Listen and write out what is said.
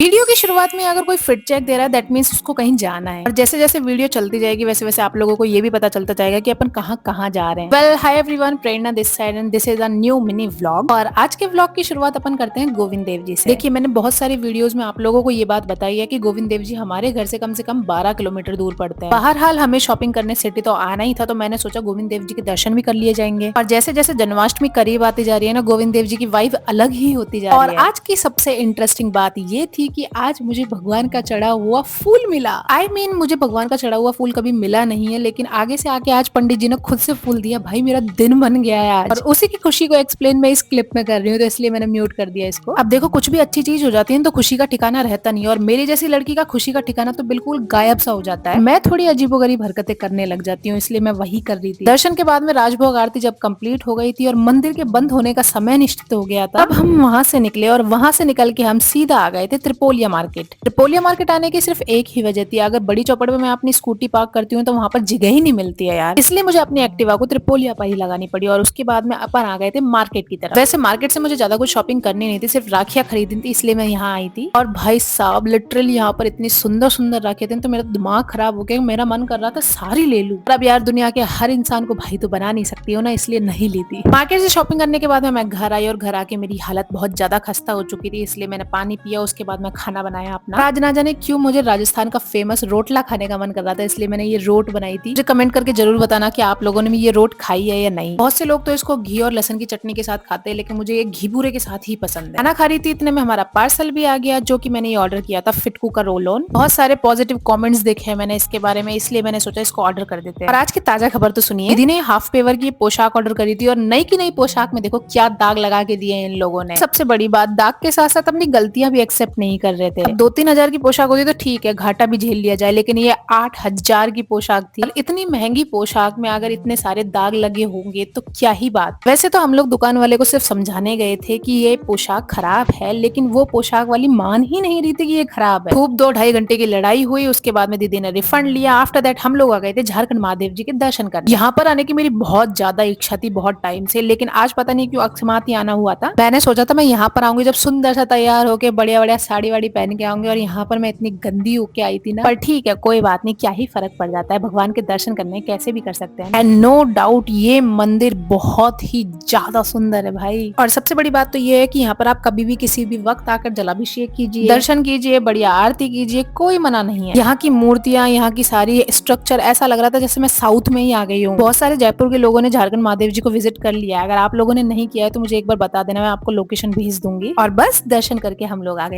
Video की शुरुआत में अगर कोई फिट चेक दे रहा है दैट मीन्स उसको कहीं जाना है और जैसे जैसे वीडियो चलती जाएगी वैसे वैसे आप लोगों को ये भी पता चलता जाएगा कि अपन कहाँ कहाँ जा रहे हैं। Well hi everyone, Prerna this side and this is a new mini vlog. और आज के व्लॉग की शुरुआत अपन करते हैं गोविंद देव जी से। देखिए, मैंने बहुत सारी वीडियोस में आप लोगों को ये बात बताई है कि गोविंद देव जी हमारे घर से कम 12 किलोमीटर दूर पड़ते हैं। बहरहाल हमें शॉपिंग करने सिटी तो आना ही था, तो मैंने सोचा गोविंद देव जी के दर्शन भी कर लिए जाएंगे। और जैसे जैसे जन्माष्टमी करीब आती जा रही है ना, गोविंद देव जी की वाइब अलग ही होती जा रही है। और आज की सबसे इंटरेस्टिंग बात ये थी कि आज मुझे भगवान का चढ़ा हुआ फूल मिला। मुझे भगवान का चढ़ा हुआ फूल कभी मिला नहीं है, लेकिन आगे से आके आज पंडित जी ने खुद से फूल दिया। भाई मेरा दिन बन गया है आज। और उसी की खुशी को एक्सप्लेन मैं इस क्लिप में कर रही हूँ, तो इसलिए मैंने म्यूट कर दिया इसको। अब देखो, कुछ भी अच्छी चीज हो जाती है तो खुशी का ठिकाना रहता नहीं, और मेरी जैसी लड़की का खुशी का ठिकाना तो बिल्कुल गायब सा हो जाता है। मैं थोड़ी अजीबोगरीब हरकतें करने लग जाती हूँ, इसलिए मैं वही कर रही थी। दर्शन के बाद में राजभोग आरती जब कंप्लीट हो गई थी और मंदिर के बंद होने का समय निश्चित हो गया था, तब हम वहां से निकले और वहां से निकल के हम सीधा आ गए थे त्रिपोलिया मार्केट। त्रिपोलिया मार्केट आने की सिर्फ एक ही वजह थी, अगर बड़ी चौपड़ में मैं अपनी स्कूटी पार्क करती हूँ तो वहां पर जगह ही नहीं मिलती है यार, इसलिए मुझे अपनी एक्टिवा को त्रिपोलिया पर ही लगानी पड़ी। और उसके बाद में अपन आ गए थे मार्केट की तरफ। वैसे मार्केट से मुझे ज्यादा कुछ शॉपिंग करनी नहीं थी, सिर्फ राखियां खरीदनी थी, इसलिए मैं यहाँ आई थी। और भाई साहब, लिटरली यहाँ पर इतनी सुंदर सुंदर राखियां थी तो मेरा दिमाग खराब हो गया। मेरा मन कर रहा था सारी ले लूं, पर अब यार दुनिया के हर इंसान को भाई तो बना नहीं सकती हो ना, इसलिए नहीं ली थी। मार्केट से शॉपिंग करने के बाद में मैं घर आई और घर आके मेरी हालत बहुत ज्यादा खस्ता हो चुकी थी, इसलिए मैंने पानी पिया। उसके बाद मैं खाना बनाया अपना। आज ना जाने क्यों मुझे राजस्थान का फेमस रोटला खाने का मन कर रहा था, इसलिए मैंने ये रोट बनाई थी। मुझे कमेंट करके जरूर बताना कि आप लोगों ने भी ये रोट खाई है या नहीं। बहुत से लोग तो इसको घी और लहसुन की चटनी के साथ खाते हैं, लेकिन मुझे ये घी बूरे के साथ ही पसंद है। खाना खा रही थी इतने में हमारा पार्सल भी आ गया, जो कि मैंने ये ऑर्डर किया था, फिटकू का रोल ऑन। बहुत सारे पॉजिटिव कमेंट्स देखे हैं मैंने इसके बारे में, इसलिए मैंने सोचा इसको ऑर्डर कर देते हैं। और आज की ताजा खबर तो सुनिए। दीदी ने हाफ पेवर की पोशाक ऑर्डर करी थी और नई की नई पोशाक में देखो क्या दाग लगा के दिए इन लोगों ने। सबसे बड़ी बात, दाग के साथ साथ अपनी गलतियां भी एक्सेप्ट नहीं कर रहे थे। 2-3 हजार की पोशाक होती तो ठीक है, घाटा भी झेल लिया जाए, लेकिन ये 8,000 की पोशाक थी। और इतनी महंगी पोशाक में अगर इतने सारे दाग लगे होंगे तो क्या ही बात। वैसे तो हम लोग दुकान वाले को सिर्फ समझाने गए थे कि ये पोशाक खराब है, लेकिन वो पोशाक वाली मान ही नहीं रही थी कि ये खराब है। खूब 2-2.5 घंटे की लड़ाई हुई, उसके बाद में दीदी ने रिफंड लिया। आफ्टर दैट हम लोग आ गए थे झारखंड महादेव जी के दर्शन करने। यहाँ पर आने की मेरी बहुत ज्यादा इच्छा थी बहुत टाइम से, लेकिन आज पता नहीं क्यों अकस्मात ही आना हुआ था। मैंने सोचा था मैं यहाँ पर आऊंगी जब सुंदर सा तैयार होके बढ़िया बढ़िया साड़ी वाड़ी पहन के आऊंगी, और यहाँ पर मैं इतनी गंदी होके आई थी ना। पर ठीक है, कोई बात नहीं, क्या ही फर्क पड़ जाता है, भगवान के दर्शन करने कैसे भी कर सकते हैं। एंड नो डाउट ये मंदिर बहुत ही ज्यादा सुंदर है भाई। और सबसे बड़ी बात तो ये है कि यहाँ पर आप कभी भी किसी भी वक्त आकर जलाभिषेक कीजिए, दर्शन कीजिए, बढ़िया आरती कीजिए, कोई मना नहीं है। यहाँ की मूर्तियां, यहाँ की सारी स्ट्रक्चर ऐसा लग रहा था जैसे मैं साउथ में ही आ गई हूँ। बहुत सारे जयपुर के लोगों ने झारखंड महादेव जी को विजिट कर लिया है, अगर आप लोगों ने नहीं किया है तो मुझे एक बार बता देना, मैं आपको लोकेशन भेज दूंगी। और बस दर्शन करके हम लोग आ गए।